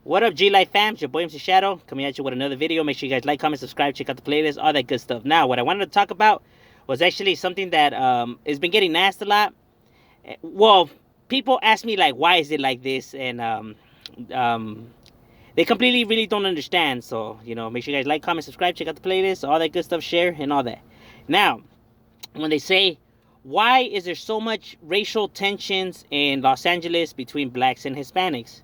What up, G Life fam? It's your boy MC Shadow coming at you with another video. Make sure you guys like, comment, subscribe, check out the playlist, all that good stuff. Now, what I wanted to talk about was actually something that has been getting asked a lot. Well, people ask me like, why is it like this, and um, they completely really don't understand. So make sure you guys like, comment, subscribe, check out the playlist, all that good stuff, share, and all that. Now, when they say, why is there so much racial tensions in Los Angeles between blacks and Hispanics?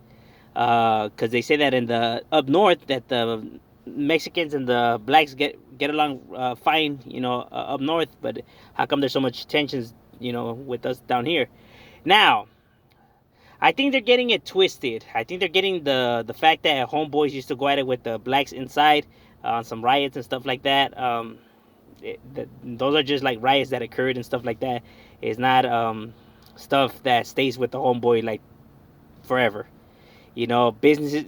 Because they say that in the up north that the Mexicans and the blacks get along fine, up north. But how come there's so much tensions, with us down here? Now, I think they're getting it twisted. I think they're getting the fact that homeboys used to go at it with the blacks inside on some riots and stuff like that. Those are just like riots that occurred and stuff like that. It's not stuff that stays with the homeboy like forever. Businesses,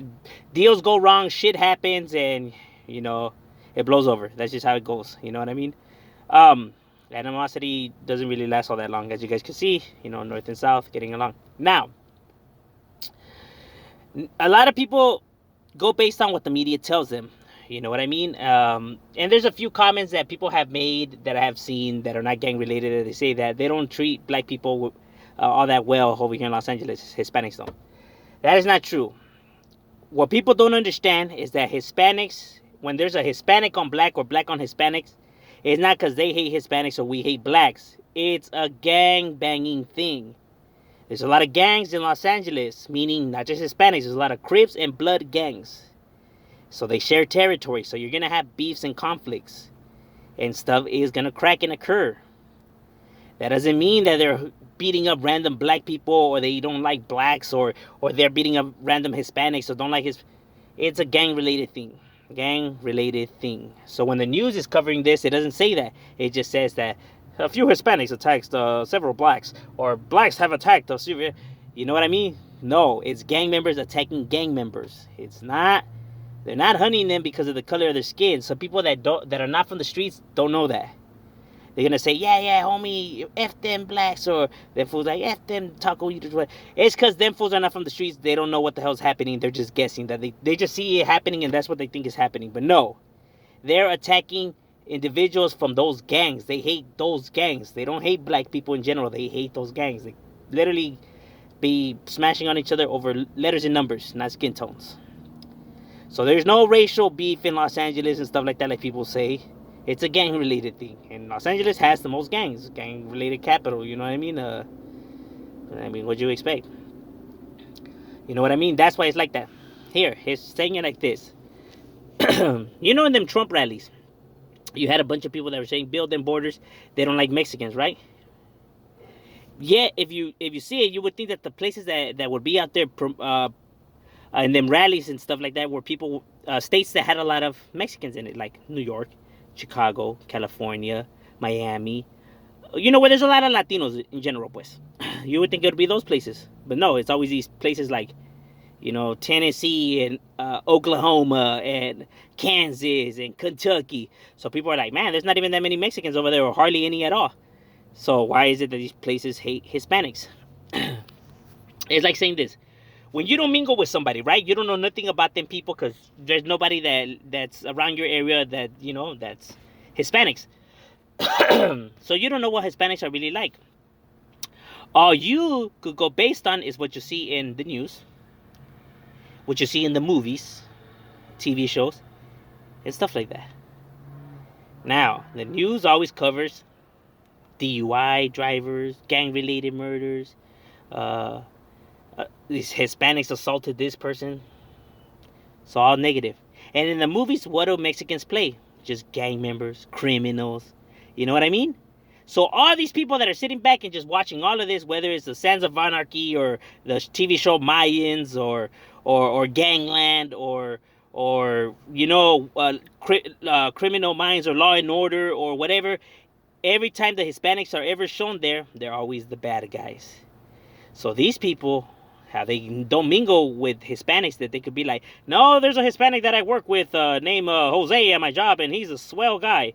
deals go wrong, shit happens, and it blows over. That's just how it goes. You know what I mean? Um, Animosity doesn't really last all that long, as you guys can see. North and south getting along. Now, a lot of people go based on what the media tells them. You know what I mean? And there's a few comments that people have made that I have seen that are not gang related. They say that they don't treat black people all that well over here in Los Angeles. Hispanics don't. That is not true. What people don't understand is that Hispanics, when there's a Hispanic on black or black on Hispanics, it's not because they hate Hispanics or we hate blacks. It's a gang banging thing. There's a lot of gangs in Los Angeles, meaning not just Hispanics. There's a lot of Crips and Blood gangs. So they share territory. So you're going to have beefs and conflicts. And stuff is going to crack and occur. That doesn't mean that they're beating up random black people or they don't like blacks or they're beating up random Hispanics or don't like his. It's a gang related thing. Gang related thing. So when the news is covering this, it doesn't say that. It just says that a few Hispanics attacked several blacks or blacks have attacked a few. You know what I mean? No, it's gang members attacking gang members. It's not. They're not hunting them because of the color of their skin. So people that are not from the streets don't know that. They're gonna say, yeah, homie, F them blacks, or them fools like F them taco eaters. It's because them fools are not from the streets. They don't know what the hell's happening. They're just guessing that they just see it happening and that's what they think is happening. But no, they're attacking individuals from those gangs. They hate those gangs. They don't hate black people in general. They hate those gangs. They literally be smashing on each other over letters and numbers, not skin tones. So there's no racial beef in Los Angeles and stuff like that, like people say. It's a gang-related thing, and Los Angeles has the most gangs, gang-related capital. You know what I mean? What'd you expect? You know what I mean? That's why it's like that. Here, he's saying it like this. In them Trump rallies, you had a bunch of people that were saying, "Build them borders." They don't like Mexicans, right? Yet, if you see it, you would think that the places that would be out there in them rallies and stuff like that were people, states that had a lot of Mexicans in it, like New York, Chicago, California, Miami, where there's a lot of Latinos in general, pues. You would think it would be those places. But no, it's always these places like, Tennessee and Oklahoma and Kansas and Kentucky. So people are like, man, there's not even that many Mexicans over there or hardly any at all. So why is it that these places hate Hispanics? It's like saying this. When you don't mingle with somebody, right? You don't know nothing about them people because there's nobody that's around your area that's Hispanics. So you don't know what Hispanics are really like. All you could go based on is what you see in the news, what you see in the movies, TV shows, and stuff like that. Now, the news always covers DUI drivers, gang-related murders, these Hispanics assaulted this person. It's all negative. And in the movies, what do Mexicans play? Just gang members, criminals. You know what I mean? So all these people that are sitting back and just watching all of this, whether it's the Sons of Anarchy or the TV show Mayans or Gangland or Criminal Minds or Law and Order or whatever, every time the Hispanics are ever shown there, they're always the bad guys. So these people, how they don't mingle with Hispanics, that they could be like, no, there's a Hispanic that I work with named Jose at my job, and he's a swell guy.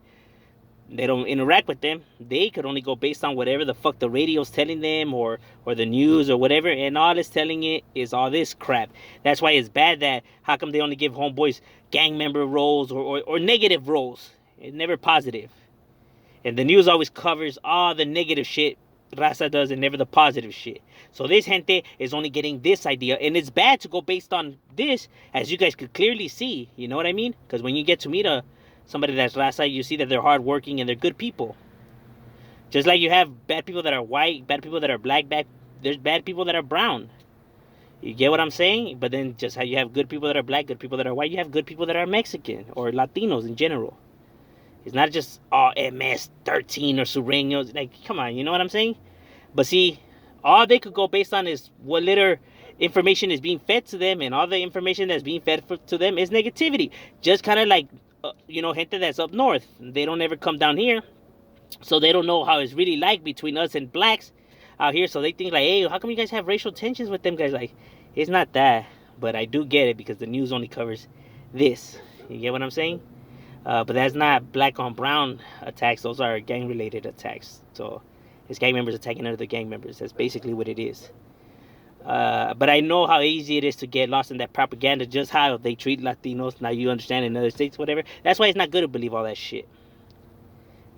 They don't interact with them. They could only go based on whatever the fuck the radio's telling them, or the news or whatever, and all it's telling it is all this crap. That's why it's bad that how come they only give homeboys gang member roles or negative roles. It's never positive. And the news always covers all the negative shit Raza does and never the positive shit. So this gente is only getting this idea, and it's bad to go based on this, as you guys could clearly see. You know what I mean? Because when you get to meet somebody that's Raza, you see that they're hardworking and they're good people. Just like you have bad people that are white, bad people that are black, there's bad people that are brown. You get what I'm saying? But then just how you have good people that are black, good people that are white, you have good people that are Mexican or Latinos in general. It's not just all MS-13 or Sureños. Like, come on, you know what I'm saying? But see, all they could go based on is what little information is being fed to them, and all the information that's being fed to them is negativity. Just kind of like, gente that's up north. They don't ever come down here, so they don't know how it's really like between us and blacks out here. So they think like, hey, how come you guys have racial tensions with them guys? Like, it's not that. But I do get it because the news only covers this. You get what I'm saying? But that's not black on brown attacks. Those are gang related attacks. So it's gang members attacking other gang members. That's basically what it is. But I know how easy it is to get lost in that propaganda, just how they treat Latinos. Now you understand in other states, whatever. That's why it's not good to believe all that shit.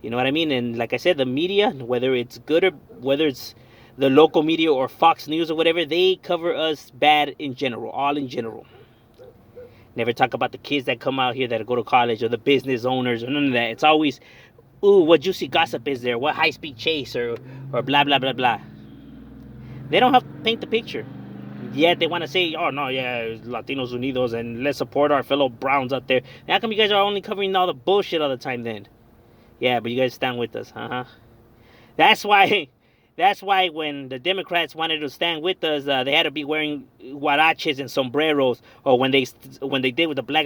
You know what I mean? And like I said, the media, whether it's good or whether it's the local media or Fox News or whatever, they cover us bad in general, all in general. Never talk about the kids that come out here that go to college or the business owners or none of that. It's always, ooh, what juicy gossip is there? What high-speed chase or blah, blah, blah, blah. They don't have to paint the picture. Yet they want to say, oh, no, yeah, Latinos Unidos and let's support our fellow Browns out there. How come you guys are only covering all the bullshit all the time then? Yeah, but you guys stand with us, That's why when the Democrats wanted to stand with us, they had to be wearing huaraches and sombreros, or when they did with the Black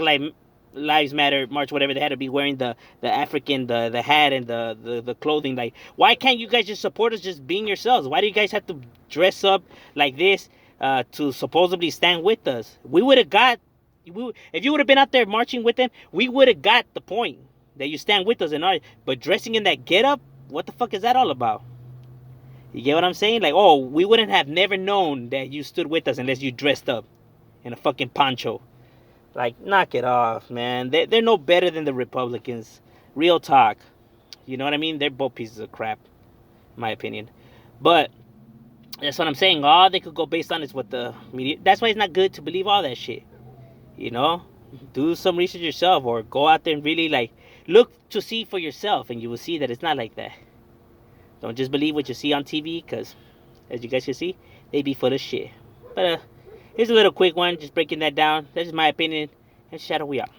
Lives Matter march, whatever, they had to be wearing the African the hat and the clothing. Like, why can't you guys just support us just being yourselves? Why do you guys have to dress up like this to supposedly stand with us? We would have got, if you would have been out there marching with them, we would have got the point that you stand with us and all. But dressing in that getup, what the fuck is that all about? You get what I'm saying? Like, oh, we wouldn't have never known that you stood with us unless you dressed up in a fucking poncho. Like, knock it off, man. They're no better than the Republicans. Real talk. You know what I mean? They're both pieces of crap, in my opinion. But that's what I'm saying. All they could go based on is what the media. That's why it's not good to believe all that shit. You know? Do some research yourself, or go out there and really, like, look to see for yourself, and you will see that it's not like that. Don't just believe what you see on TV, because, as you guys can see, they be full of shit. But here's a little quick one, just breaking that down. That's just my opinion. And Shadow, we out.